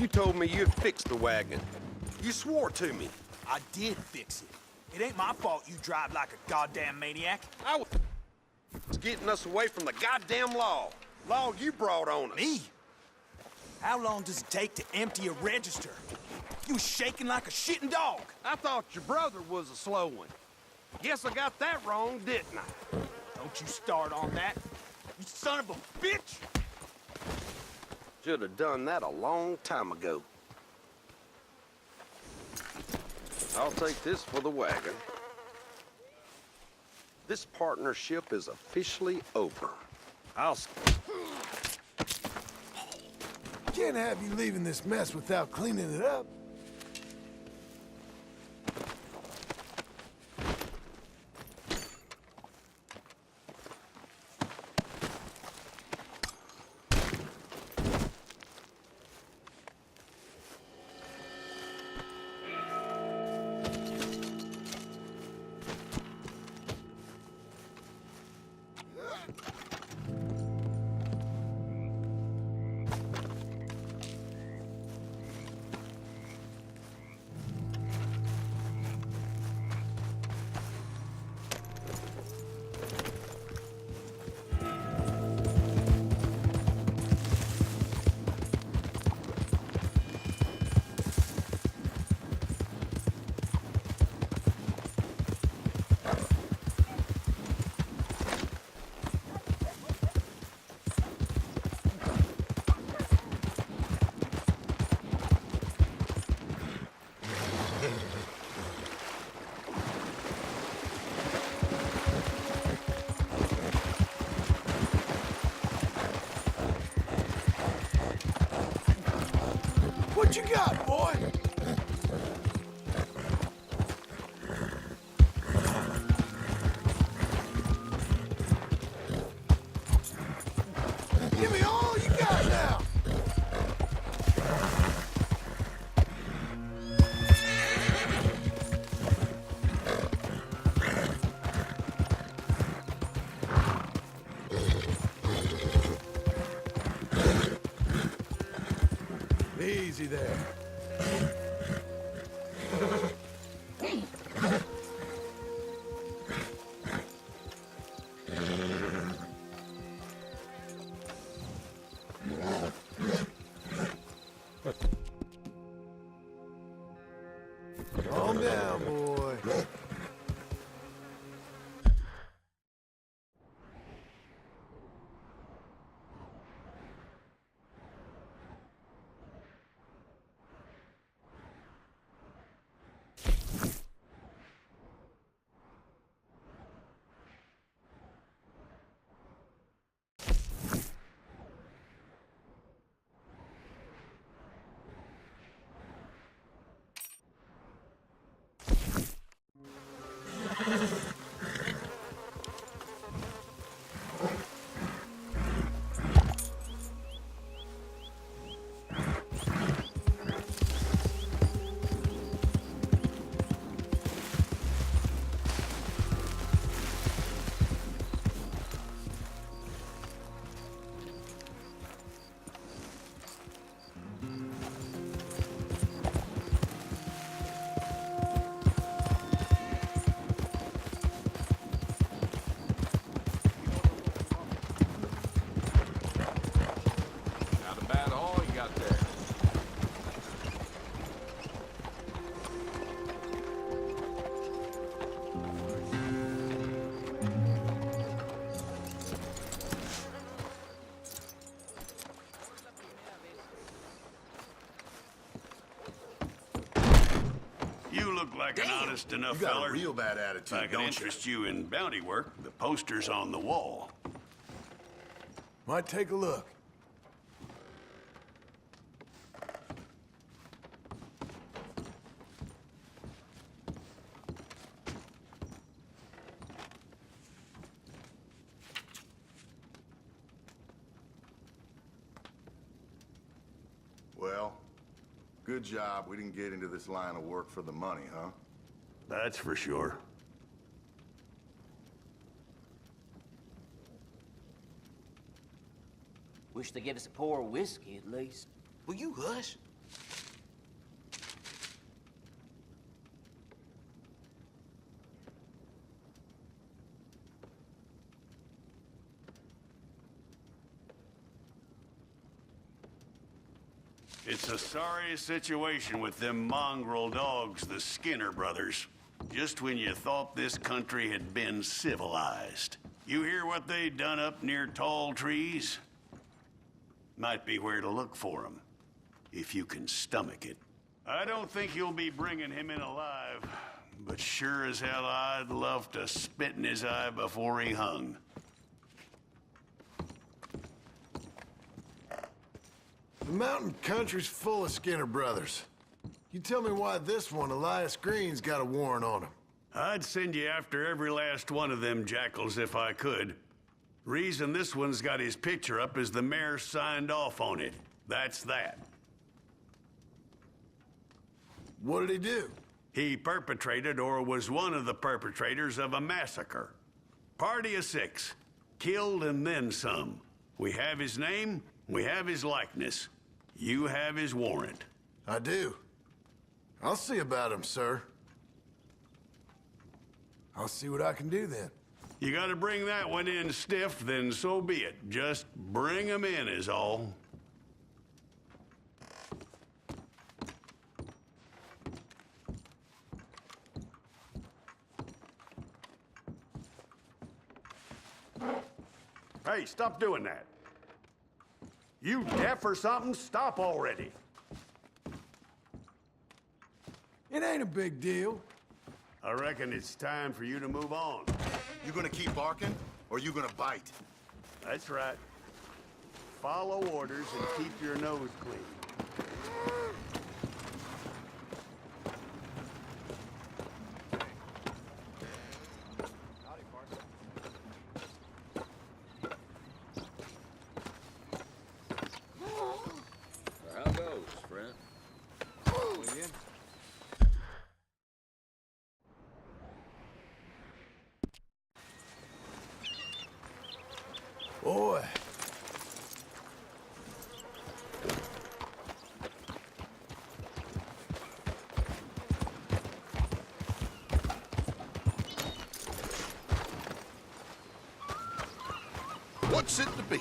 You told me you'd fix the wagon. You swore to me. I did fix it. It ain't my fault you drive like a goddamn maniac. I was getting us away from the goddamn law. Law you brought on us. Me? How long does it take to empty a register? You was shaking like a shitting dog. I thought your brother was a slow one. Guess I got that wrong, didn't I? Don't you start on that, you son of a bitch! Should have done that a long time ago. I'll take this for the wagon. This partnership is officially over. Can't have you leaving this mess without cleaning it up. What you got, boy? Give me all you got now! Easy there. Calm down, boy. Look like an honest enough You got feller. a real bad If attitude, I could don't you? interest you in bounty work, the poster's on the wall. Might take a look. Well, good job we didn't get into this line of work for the money, huh? That's for sure. Wish they'd give us a pour of whiskey, at least. Will you hush? It's a sorry situation with them mongrel dogs, the Skinner brothers. Just when you thought this country had been civilized. You hear what they done up near tall trees? Might be where to look for them, if you can stomach it. I don't think you'll be bringing him in alive, but sure as hell I'd love to spit in his eye before he hung. The mountain country's full of Skinner brothers. You tell me why this one, Elias Green's got a warrant on him. I'd send you after every last one of them jackals if I could. Reason this one's got his picture up is the mayor signed off on it. That's that. What did he do? He perpetrated or was one of the perpetrators of a massacre. Party of 6. Killed and then some. We have his name, we have his likeness. You have his warrant. I do. I'll see about him, sir. I'll see what I can do then. You gotta bring that one in stiff, then so be it. Just bring him in is all. Hey, stop doing that. You deaf or something? Stop already. It ain't a big deal. I reckon it's time for you to move on. You gonna keep barking, or you gonna bite? That's right. Follow orders and keep your nose clean. How goes, friend? Boy. What's it to be?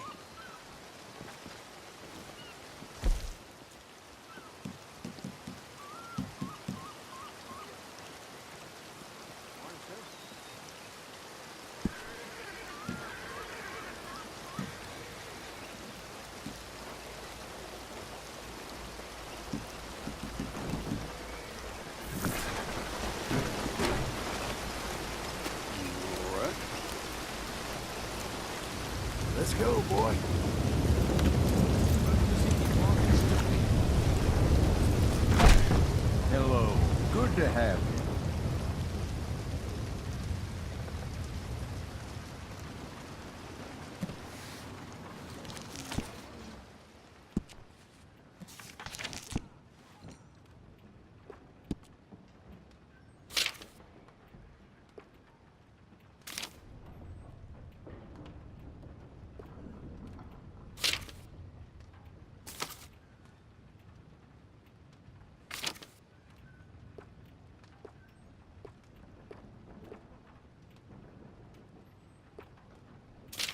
Let's go, boy. Hello. Good to have you.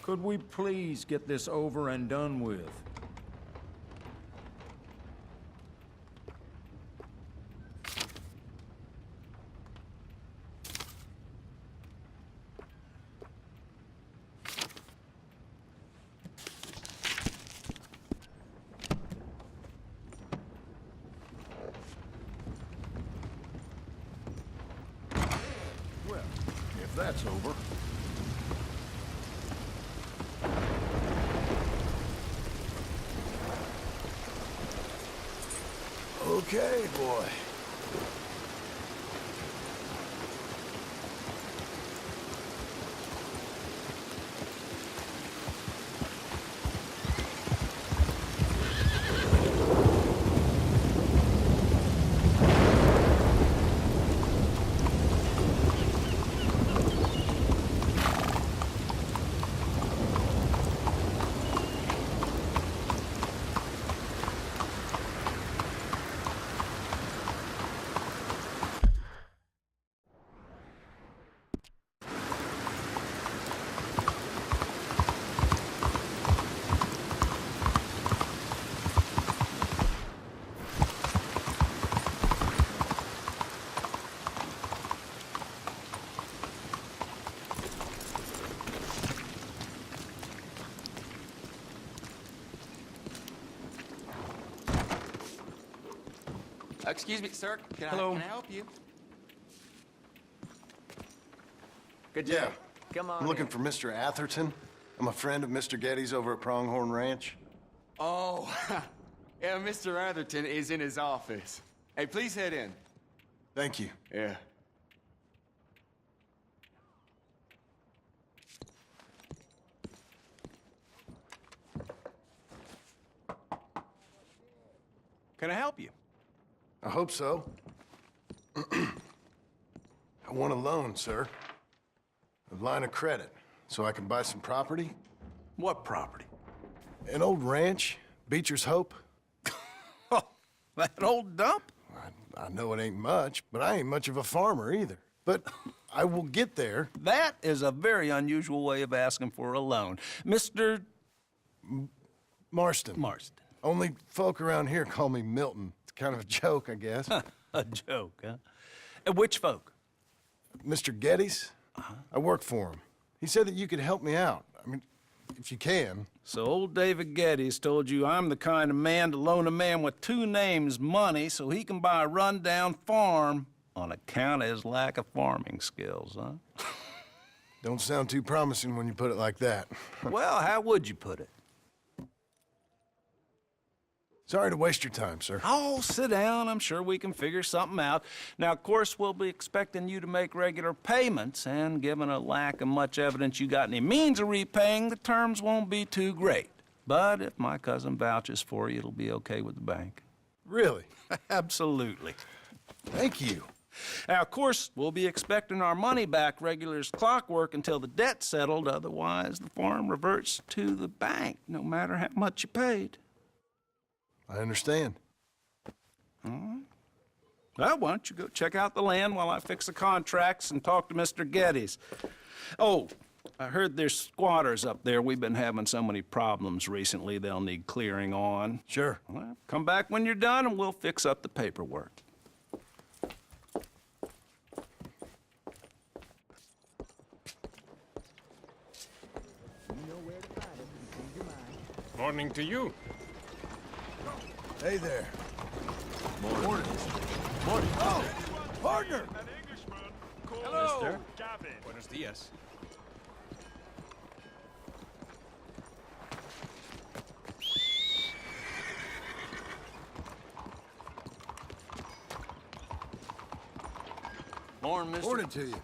Could we please get this over and done with? Well, if that's over. Okay, boy. Excuse me, sir. Can Hello. I help you? Good Yeah. job. Come on I'm looking in. for Mr. Atherton. I'm a friend of Mr. Getty's over at Pronghorn Ranch. Oh, yeah, Mr. Atherton is in his office. Hey, please head in. Thank you. Yeah. Can I help you? I hope so. I want a loan, sir. A line of credit, so I can buy some property. What property? An old ranch, Beecher's Hope. Oh, that old dump? I know it ain't much, but I ain't much of a farmer either. But I will get there. That is a very unusual way of asking for a loan. Mr. Marston. Marston. Only folk around here call me Milton. It's kind of a joke, I guess. A joke, huh? And which folk? Mr. Getty's? I work for him. He said that you could help me out. I mean, if you can. So old David Geddes told you I'm the kind of man to loan a man with two names money so he can buy a rundown farm on account of his lack of farming skills, huh? Don't sound too promising when you put it like that. Well, how would you put it? Sorry to waste your time, sir. Oh, sit down. I'm sure we can figure something out. Now, of course, we'll be expecting you to make regular payments, and given a lack of much evidence you got any means of repaying, the terms won't be too great. But if my cousin vouches for you, it'll be okay with the bank. Really? Absolutely. Thank you. Now, of course, we'll be expecting our money back regular as clockwork until the debt's settled. Otherwise, the farm reverts to the bank, no matter how much you paid. I understand. Well, why don't you go check out the land while I fix the contracts and talk to Mr. Geddes. Oh, I heard there's squatters up there. We've been having so many problems recently, they'll need clearing on. Sure. Well, come back when you're done and we'll fix up the paperwork. Morning to you. Hey there. Morning. Oh, partner! Hello. Mister. Buenos dias. Morning, mister. Morning to you.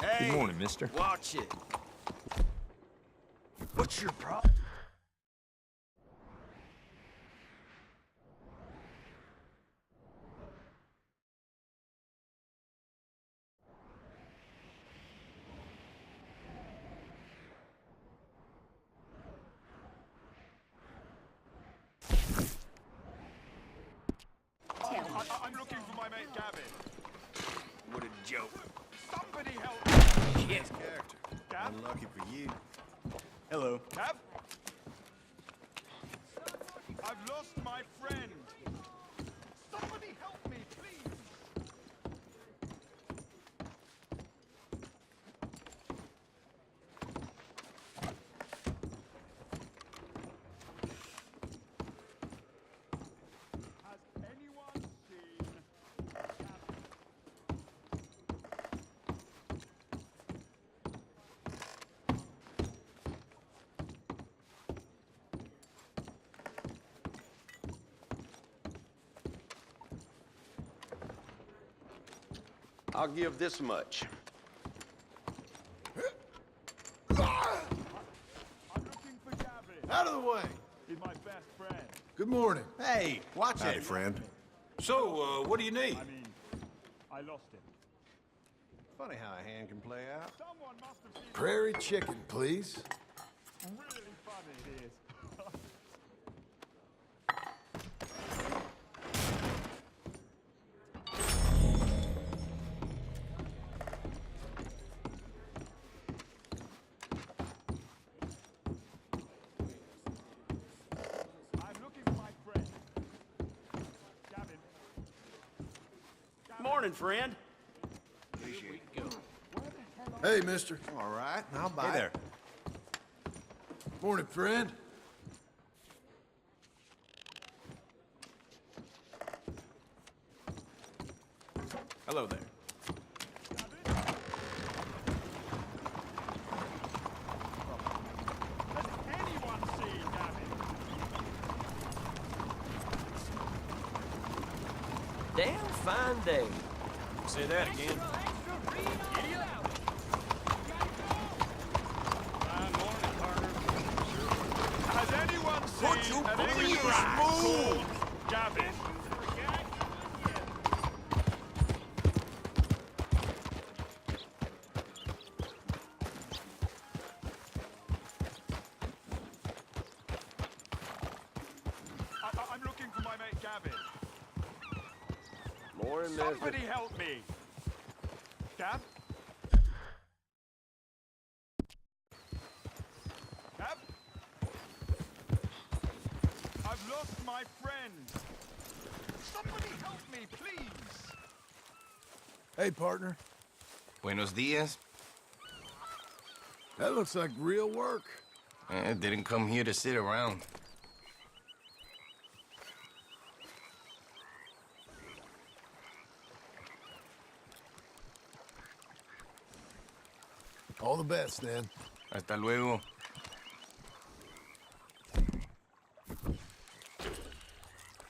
Hey, Good morning, mister. watch it. What's your problem? I'm looking for my mate Gavin. What a joke. Somebody help me. Shit. Character. Gav? Unlucky for you. Hello. Gav? I've lost my friend. Somebody help me, please. Has anyone seen Gavin? I'll give this much. I'm looking for Gavin. Out of the way. He's my best friend. Good morning. Hey, watch Howdy, it. friend. So, what do you need? I mean, I lost him. Funny how a hand can play out. Someone must have seen Prairie chicken, please. really funny it is. I'm looking for my friend. Gavin. Morning, friend. Hey, mister. All right, I'll buy Hey there. Morning, friend. Hello there. Has anyone seen Gavin? Damn fine day. Say that again. Has anyone Put seen your an foot in English your rat mouth. called Gavin? I'm looking for my mate Gavin. More in there. Somebody help me! Gav? Gav? I've lost my friend! Somebody help me, please! Hey, partner. Buenos dias. That looks like real work. Didn't come here to sit around. All the best, then. Hasta luego.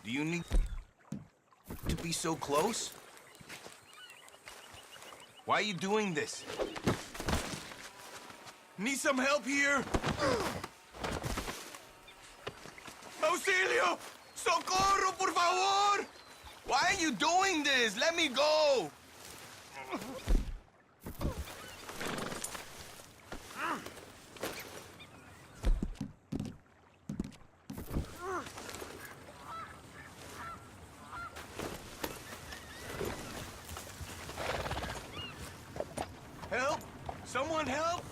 Do you need to be so close? Why are you doing this? Need some help here? Auxilio! Socorro, por favor! Why are you doing this? Let me go! Help! Someone help!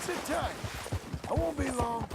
Sit tight. I won't be long.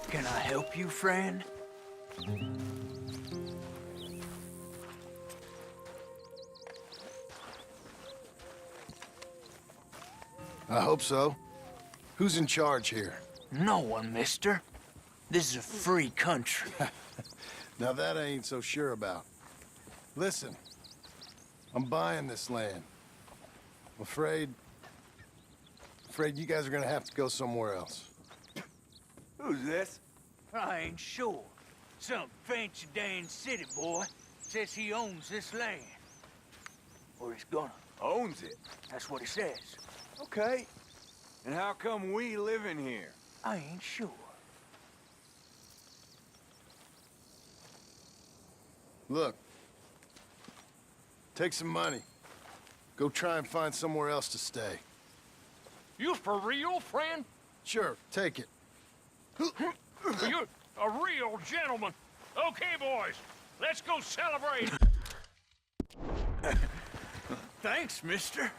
Can I help you, friend? I hope so. Who's in charge here? No one, mister. This is a free country. Now that I ain't so sure about. Listen, I'm buying this land. I'm afraid you guys are gonna have to go somewhere else. Who's this? I ain't sure. Some fancy Dan city boy says he owns this land. Or he's gonna. Owns it. That's what he says. Okay. And how come we live in here? I ain't sure. Look, take some money. Go try and find somewhere else to stay. You for real, friend? Sure, take it. You're a real gentleman. Okay, boys, let's go celebrate. Thanks, mister.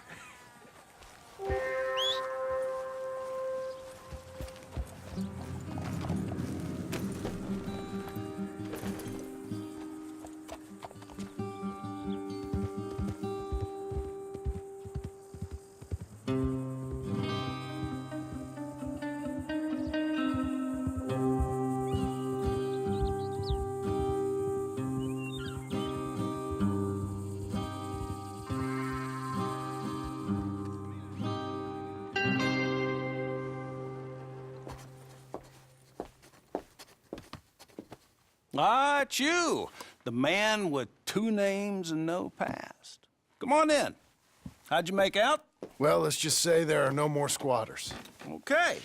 Ah, it's you, the man with 2 names and no past. Come on in. How'd you make out? Well, let's just say there are no more squatters. Okay.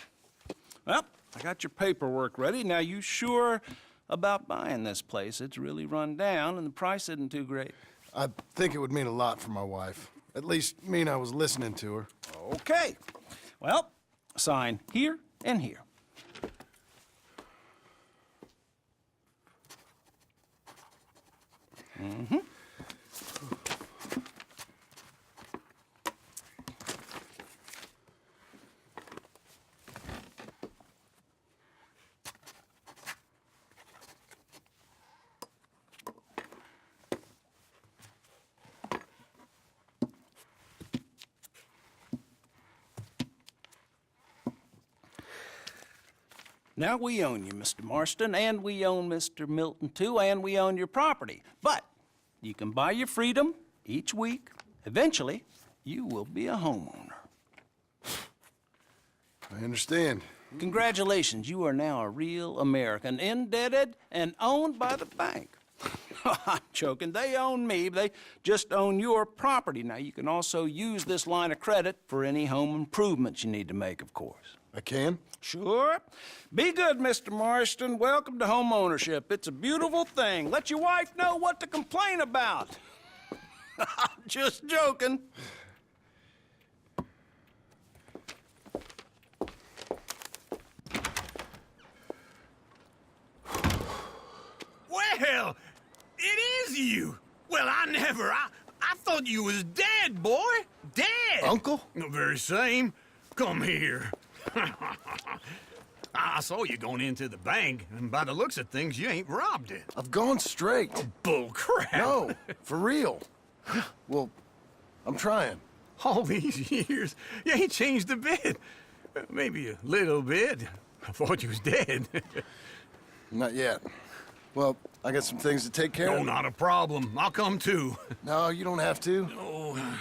Well, I got your paperwork ready. Now, you sure about buying this place? It's really run down, and the price isn't too great. I think it would mean a lot for my wife. At least mean I was listening to her. Okay. Well, sign here and here. Mm-hmm. Now we own you, Mr. Marston, and we own Mr. Milton, too, and we own your property. But you can buy your freedom each week. Eventually, you will be a homeowner. I understand. Congratulations, you are now a real American, indebted and owned by the bank. I'm joking, they own me, they just own your property. Now, you can also use this line of credit for any home improvements you need to make, of course. I can? Sure. Be good, Mr. Marston. Welcome to home ownership. It's a beautiful thing. Let your wife know what to complain about. Just joking. Well, it is you. Well, I thought you was dead, boy. Dead. Uncle? The very same. Come here. I saw you going into the bank, and by the looks of things, you ain't robbed it. I've gone straight. Bull crap. No, for real. Well, I'm trying. All these years, you ain't changed a bit. Maybe a little bit. I thought you was dead. Not yet. Well, I got some things to take care of. No, not a problem. I'll come too. No, you don't have to. Oh,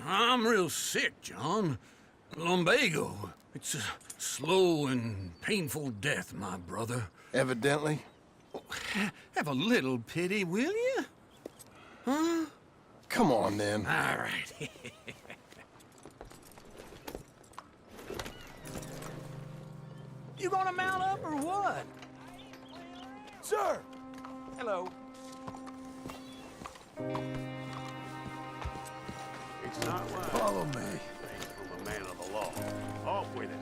I'm real sick, John. Lumbago. It's a slow and painful death, my brother. Evidently. Have a little pity, will you? Huh? Come on, then. All right. You gonna mount up or what? Sir! Hello. It's not right. Follow me. Things from a man of the law. Off with it.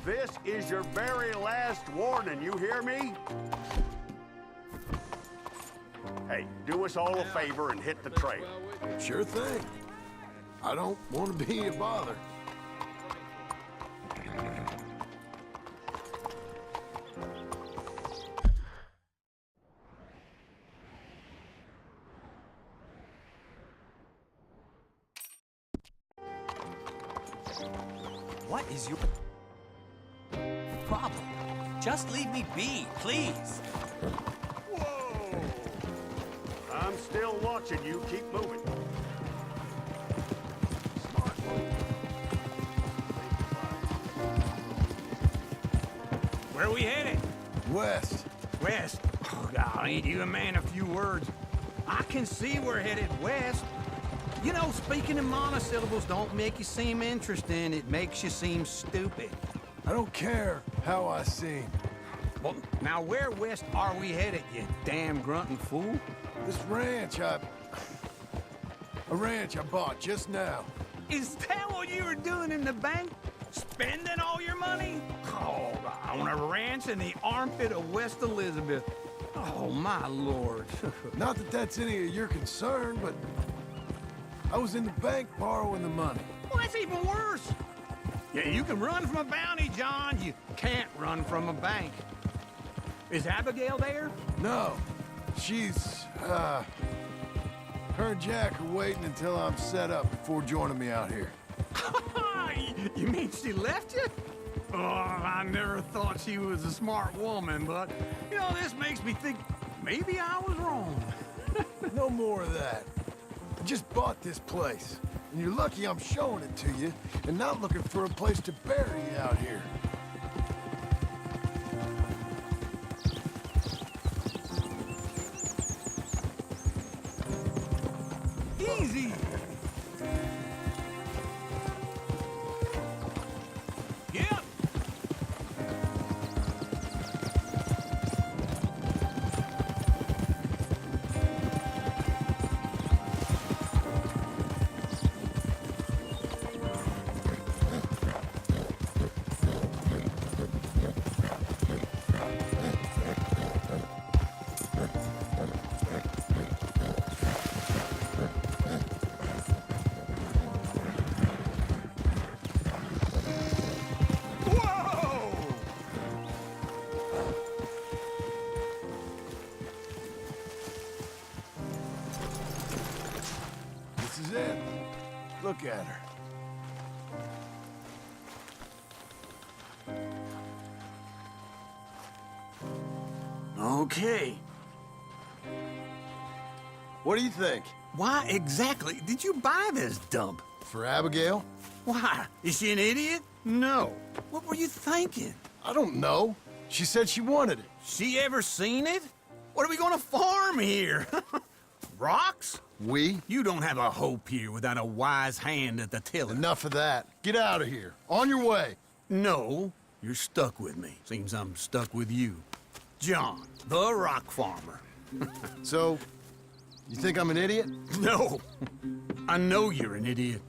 This is your very last warning, you hear me? Hey, do us all a favor and hit the trail. Sure thing. I don't want to be a bother. What is your problem? Just leave me be, please. Whoa! I'm still watching you. Keep moving. Where are we headed? West. West. Oh, God, ain't you a man of few words? I can see we're headed west. You know, speaking in monosyllables don't make you seem interesting. It makes you seem stupid. I don't care how I seem. Well, now where west are we headed, you damn grunting fool? This ranch I bought just now. Is that what you were doing in the bank? Spending all your money? Oh, on a ranch in the armpit of West Elizabeth. Oh, my lord. Not that that's any of your concern, but I was in the bank borrowing the money. Well, that's even worse. Yeah, you can run from a bounty, John. You can't run from a bank. Is Abigail there? No. She's, her and Jack are waiting until I'm set up before joining me out here. You mean she left you? Oh, I never thought she was a smart woman, but, you know, this makes me think maybe I was wrong. No more of that. I just bought this place, and you're lucky I'm showing it to you and not looking for a place to bury you out here. Easy. Yep. This is it. Look at her. Okay. What do you think? Why exactly did you buy this dump? For Abigail? Why? Is she an idiot? No. What were you thinking? I don't know. She said she wanted it. She ever seen it? What are we gonna farm here? Rocks? We? You don't have a hope here without a wise hand at the tiller. Enough of that. Get out of here. On your way. No, you're stuck with me. Seems I'm stuck with you. John, the rock farmer. So, you think I'm an idiot? No. I know you're an idiot.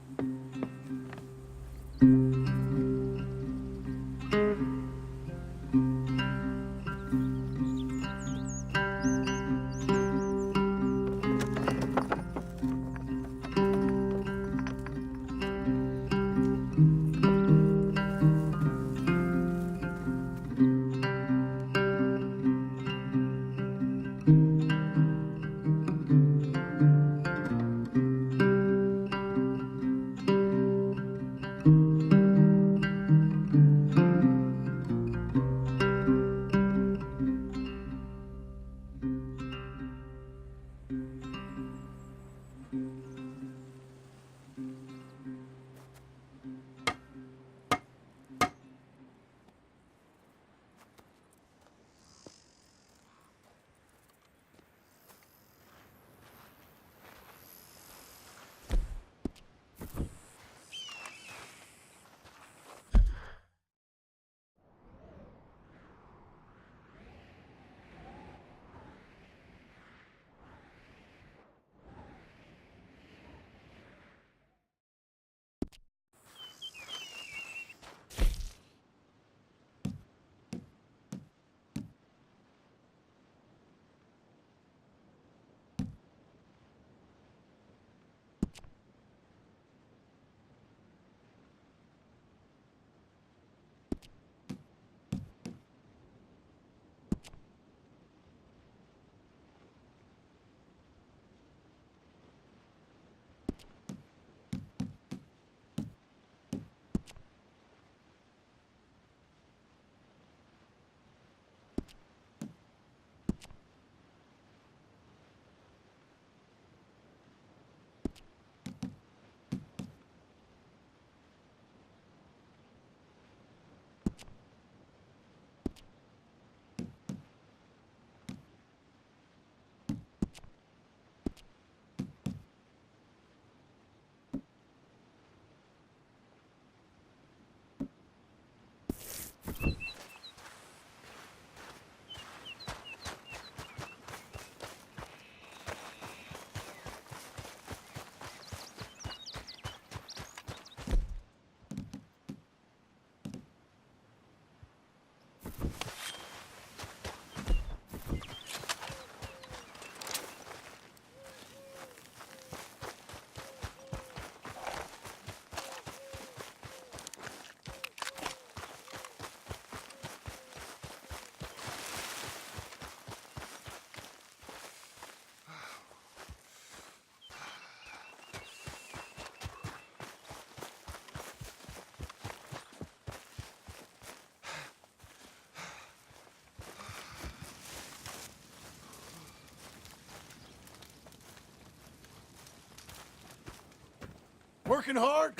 Working hard?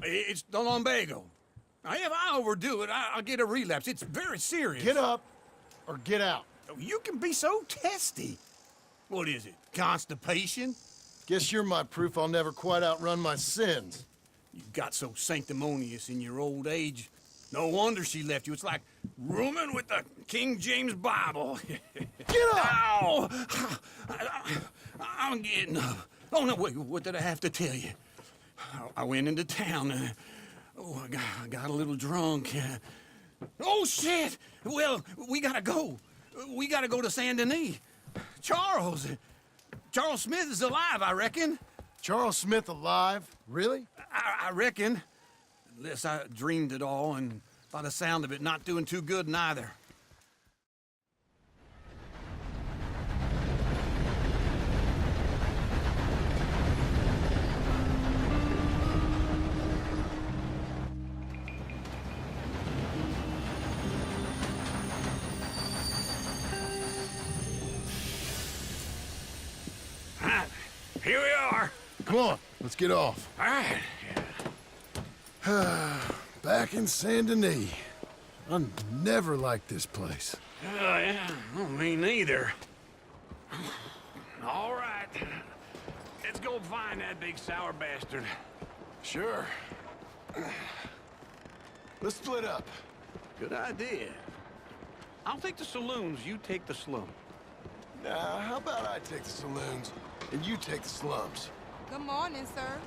It's the lumbago. Now, if I overdo it, I'll get a relapse. It's very serious. Get up or get out. You can be so testy. What is it, constipation? Guess you're my proof I'll never quite outrun my sins. You got so sanctimonious in your old age. No wonder she left you. It's like rooming with the King James Bible. Get up! Ow! I'm getting up. Oh, no, wait, what did I have to tell you? I went into town. I got a little drunk. Oh, shit! Well, we gotta go. We gotta go to Saint Denis. Charles Smith is alive, I reckon. Charles Smith alive? Really? I reckon. Unless I dreamed it all, and by the sound of it, not doing too good neither. Here we are. Come on, let's get off. All right. Back in Saint Denis. I never liked this place. Yeah, me neither. All right. Let's go find that big sour bastard. Sure. Let's split up. Good idea. I'll take the saloons, you take the slum. Now, how about I take the saloons and you take the slums? Good morning, sir.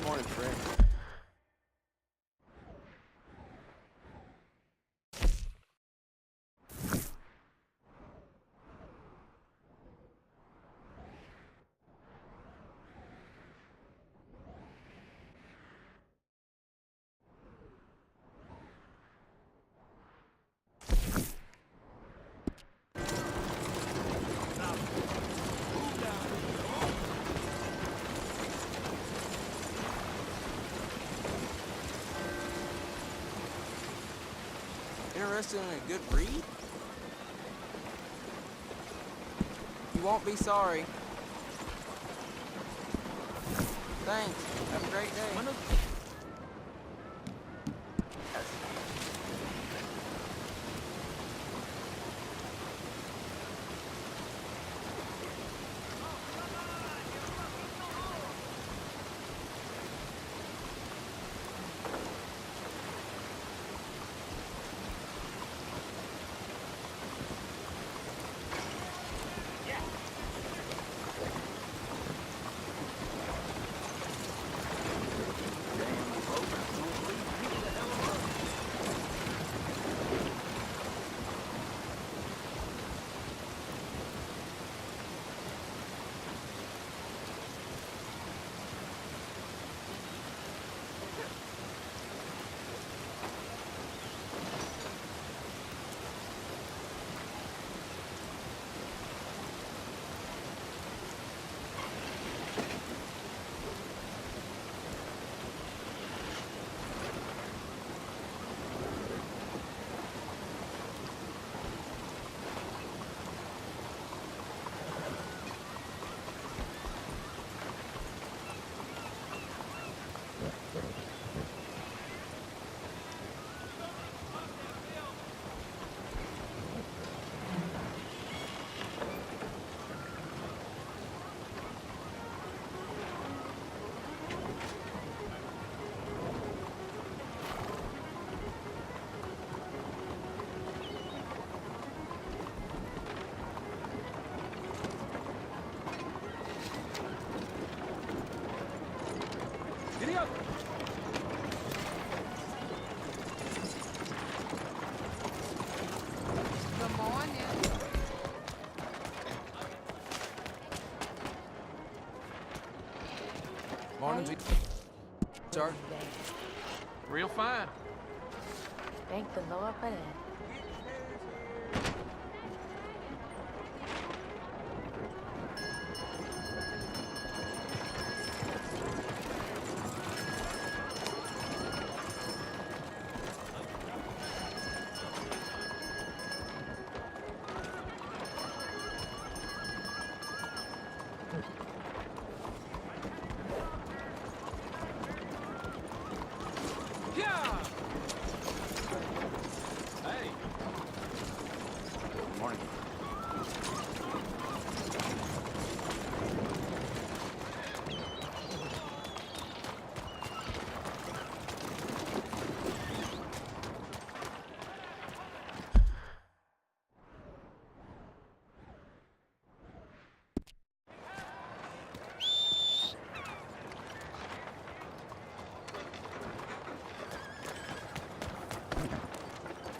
Morning, Fred. Interested in a good read? You won't be sorry. Thanks. Have a great day. happened to you, sir? Real fine. Thank the Lord for that.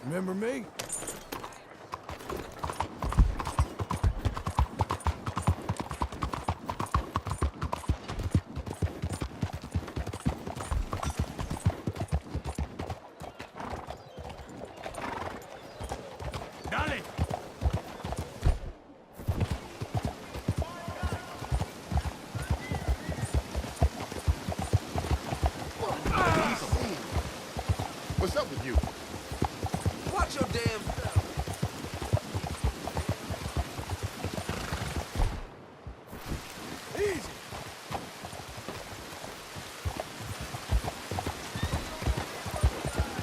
Remember me? Dale! What's up with you? Watch your damn stuff. Easy.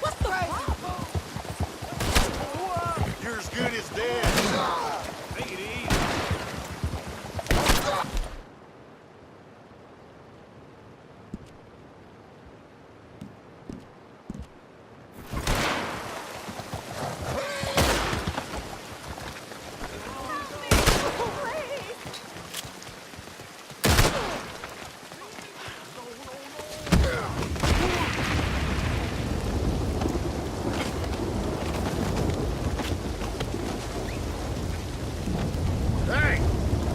What's the problem? You're as good as dead. Take it easy. Hey!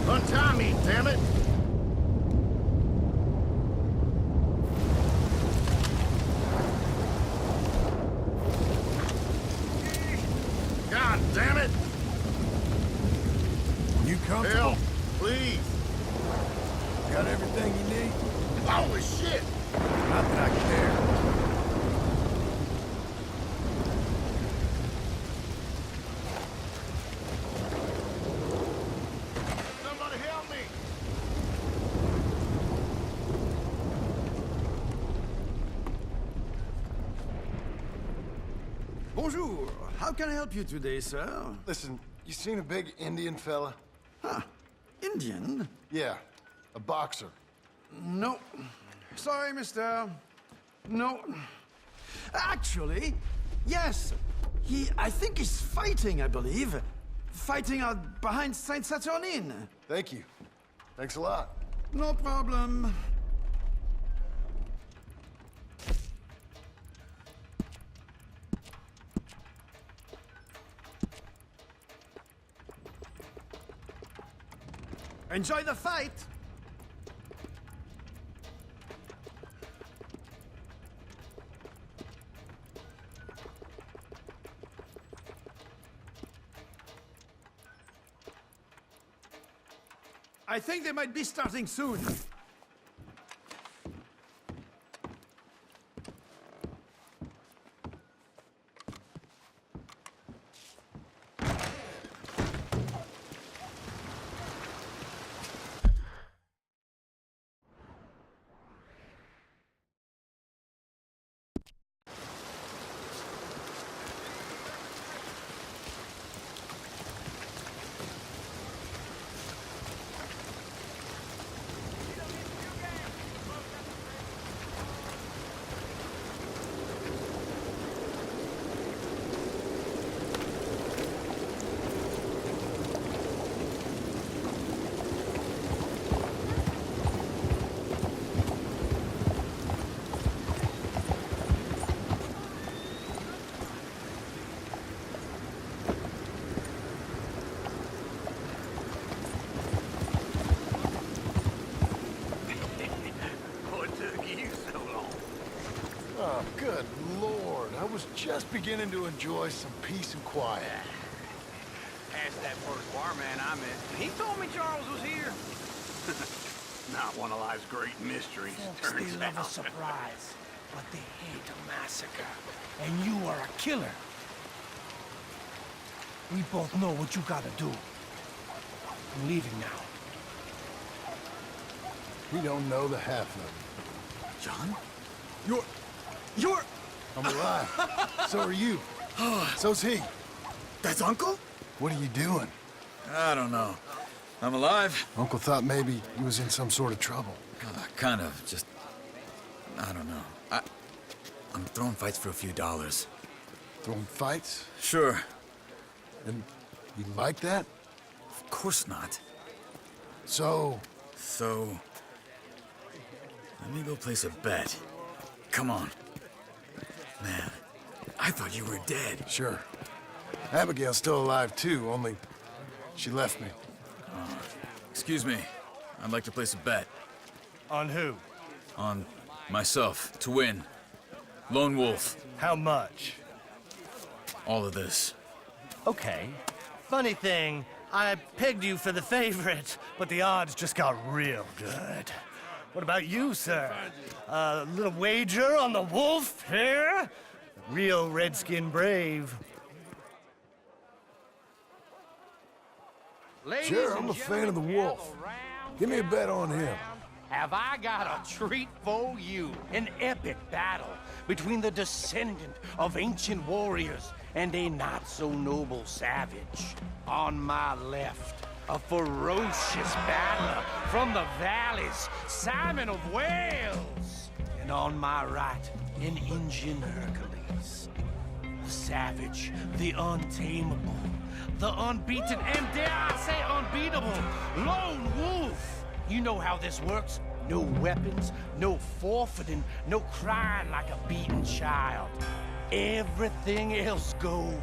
Untie me, damn it! God damn it! You comfortable? Help, please! Got everything you need? Holy shit! Not that I care. Somebody help me! Bonjour. How can I help you today, sir? Listen, you seen a big Indian fella? Huh. Indian? Yeah, a boxer. No. Sorry, mister. No. Actually, yes. I think he's fighting, I believe. Fighting out behind Saint Saturnine. Thank you. Thanks a lot. No problem. Enjoy the fight! I think they might be starting soon. Lord. I was just beginning to enjoy some peace and quiet. Asked that first barman I met. He told me Charles was here. Not one of life's great mysteries, Folks, turns they love a out. surprise, but they hate a massacre. And you are a killer. We both know what you gotta do. I'm leaving now. We don't know the half of it. John? You're... I'm alive. So are you. So's he. That's Uncle? What are you doing? I don't know. I'm alive. Uncle thought maybe he was in some sort of trouble. Kind of. Just... I don't know. I'm throwing fights for a few dollars. Throwing fights? Sure. And you like that? Of course not. So... Let me go place a bet. Come on. Man, I thought you were dead. Sure. Abigail's still alive too, only she left me. Excuse me. I'd like to place a bet. On who? On myself, to win. Lone Wolf. How much? All of this. Okay. Funny thing, I pegged you for the favorite, but the odds just got real good. What about you, sir? A little wager on the wolf here? Real redskin brave. Ladies Sure, and I'm a fan of the wolf. Give me a bet on him. Have I got a treat for you? An epic battle between the descendant of ancient warriors and a not-so-noble savage. On my left, a ferocious battler from the valleys, Simon of Wales. And on my right, an Indian Hercules. The savage, the untamable, the unbeaten, and dare I say unbeatable, Lone Wolf. You know how this works. No weapons, no forfeiting, no crying like a beaten child. Everything else goes.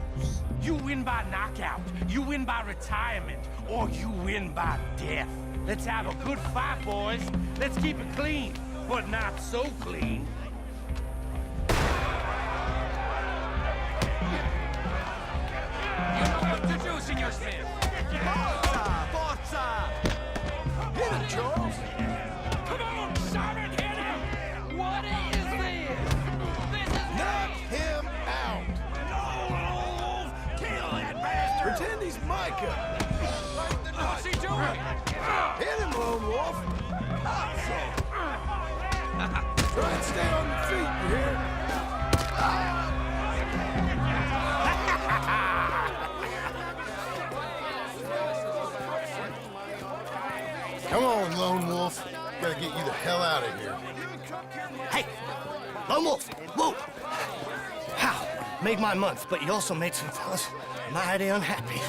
You win by knockout, you win by retirement, or you win by death. Let's have a good fight, boys. Let's keep it clean, but not so clean. You know what to do, Senor Smith. Forza! Hit him, Charles! Come on, Simon, hit him! What is this? This is Knock him out! No! Kill that bastard! Pretend he's Micah! What's he doing? Hit him, Lone Wolf! Try and stay on your feet, you hear? Come on, Lone Wolf. Gotta get you the hell out of here. Hey, Lone Wolf, whoa! How? Made my month, but you also made some fellas mighty unhappy.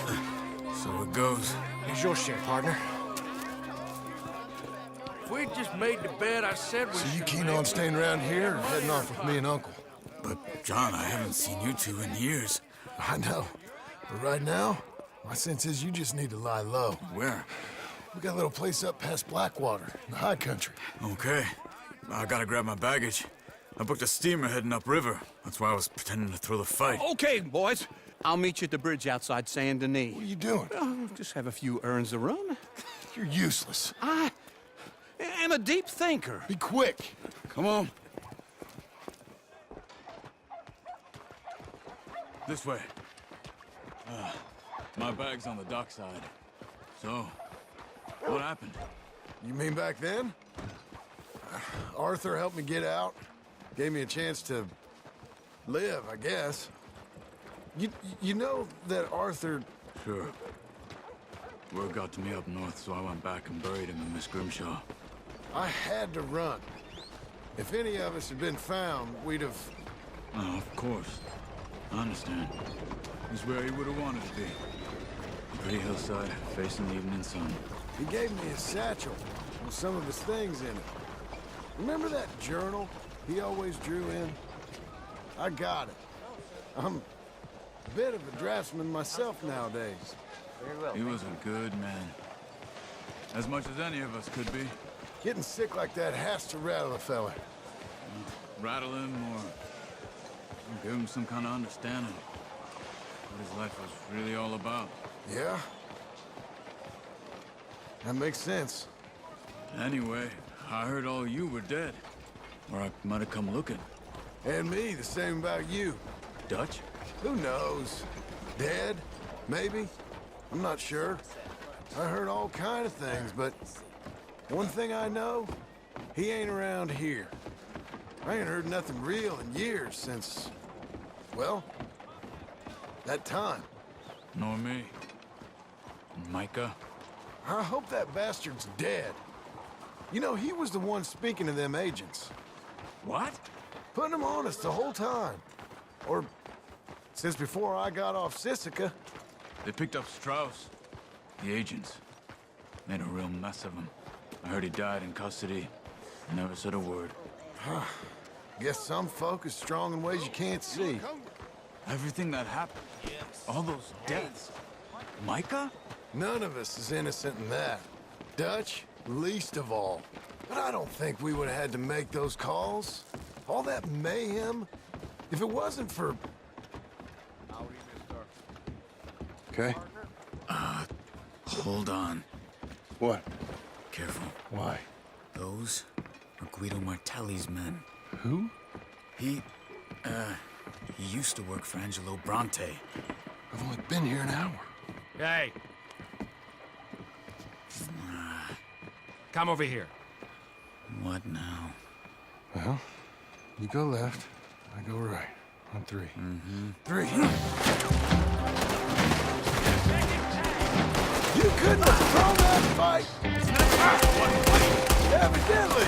So it goes. Here's your share, partner. If we'd just made the bet I said we So you should keen make, on staying around here or heading off with me and Uncle? But, John, I haven't seen you two in years. I know. But right now, my sense is you just need to lie low. Where? We got a little place up past Blackwater, in the high country. Okay. I gotta grab my baggage. I booked a steamer heading upriver. That's why I was pretending to throw the fight. Okay, boys. I'll meet you at the bridge outside Saint Denis. What are you doing? Just have a few errands to run. You're useless. I am a deep thinker. Be quick. Come on. This way. My bag's on the dockside. So, what happened? You mean back then? Arthur helped me get out. Gave me a chance to live, I guess. You know that Arthur... Sure. Word got to me up north, so I went back and buried him in Miss Grimshaw. I had to run. If any of us had been found, we'd have... Oh, of course. I understand. He's where he would have wanted to be. A pretty hillside, facing the evening sun. He gave me a satchel with some of his things in it. Remember that journal he always drew in? I got it. I'm a bit of a draftsman myself nowadays. Very well. He was a good man. As much as any of us could be. Getting sick like that has to rattle a fella. Rattle him or Give him some kind of understanding what his life was really all about. Yeah? That makes sense. Anyway, I heard all you were dead. Or I might have come looking. And me, the same about you. Dutch? Who knows? Dead? Maybe? I'm not sure. I heard all kind of things, but one thing I know, he ain't around here. I ain't heard nothing real in years since, well, that time. Nor me. Micah? I hope that bastard's dead. You know, he was the one speaking to them agents. What? Putting them on us the whole time. Or since before I got off Sisika. They picked up Strauss. The agents. Made a real mess of him. I heard he died in custody. Never said a word. Guess some folk is strong in ways you can't see. Everything that happened. All those deaths. Micah? None of us is innocent in that. Dutch, least of all. But I don't think we would have had to make those calls. All that mayhem. If it wasn't for... Okay. Hold on. What? Careful. Why? Those are Guido Martelli's men. Who? He used to work for Angelo Bronte. I've only been here an hour. Hey. Come over here. What now? Well, you go left, I go right. On three. Mm-hmm. 3. You couldn't have thrown that fight! Evidently!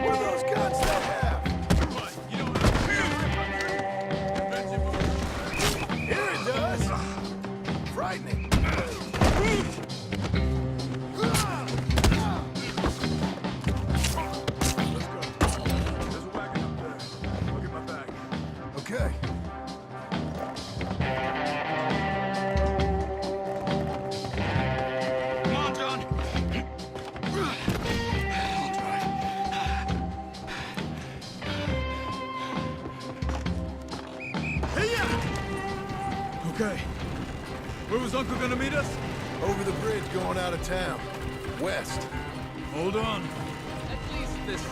What are those guns that have? Here it does! Frightening. Okay. Come on, John. Okay. Where was Uncle gonna meet us? Over the bridge going out of town. West. Hold on. At least this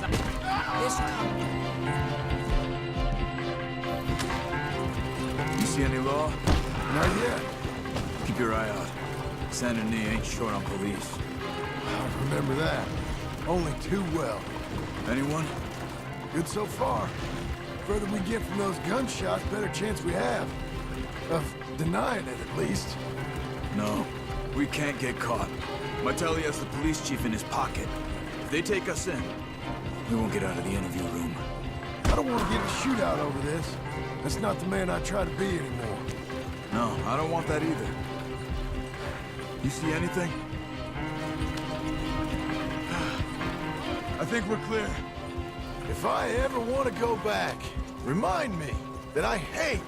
You see any law? Not yet. Keep your eye out. Saint Denis ain't short on police. I remember that. Only too well. Anyone? Good so far. Further we get from those gunshots, better chance we have. Of denying it, at least. No. We can't get caught. Martelli has the police chief in his pocket. If they take us in, we won't get out of the interview room. I don't want to get in a shootout over this. That's not the man I try to be anymore. No, I don't want that either. You see anything? I think we're clear. If I ever want to go back, remind me that I hate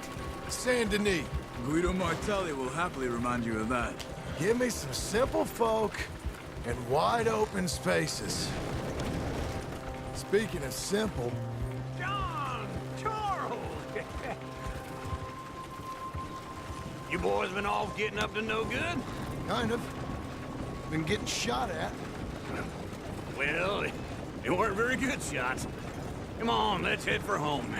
Saint Denis. Guido Martelli will happily remind you of that. Give me some simple folk and wide open spaces. Speaking of simple... John! Charles! You boys been off getting up to no good? Kind of. Been getting shot at. Well, they weren't very good shots. Come on, let's head for home.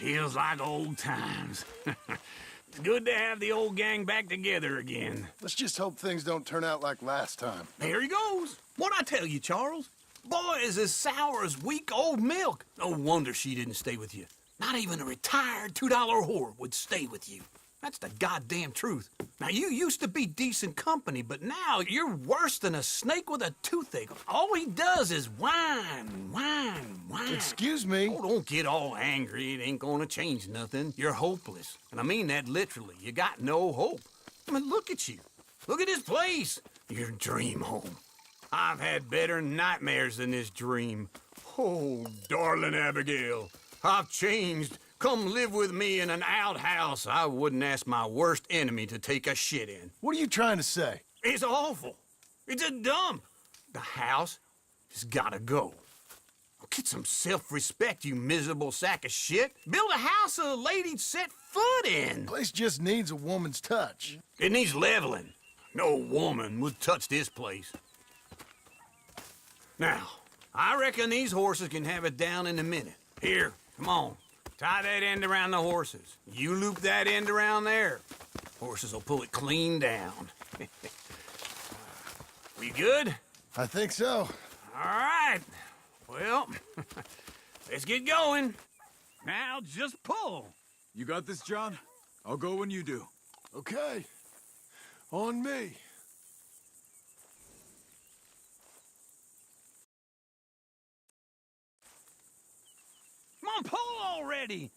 Feels like old times. It's good to have the old gang back together again. Let's just hope things don't turn out like last time. There he goes. What'd I tell you, Charles? Boy is as sour as week-old milk. No wonder she didn't stay with you. Not even a retired $2 whore would stay with you. That's the goddamn truth. Now, you used to be decent company, but now you're worse than a snake with a toothache. All he does is whine, whine, whine. Excuse me? Oh, don't get all angry. It ain't gonna change nothing. You're hopeless. And I mean that literally. You got no hope. I mean, look at you. Look at this place. Your dream home. I've had better nightmares than this dream. Oh, darling Abigail, I've changed. Come live with me in an outhouse I wouldn't ask my worst enemy to take a shit in. What are you trying to say? It's awful. It's a dump. The house has gotta go. Get some self-respect, you miserable sack of shit. Build a house a lady'd set foot in. The place just needs a woman's touch. It needs leveling. No woman would touch this place. Now, I reckon these horses can have it down in a minute. Here, come on. Tie that end around the horses. You loop that end around there. Horses will pull it clean down. We good? I think so. All right. Well, let's get going. Now just pull. You got this, John? I'll go when you do. Okay. On me. Come on, pull already!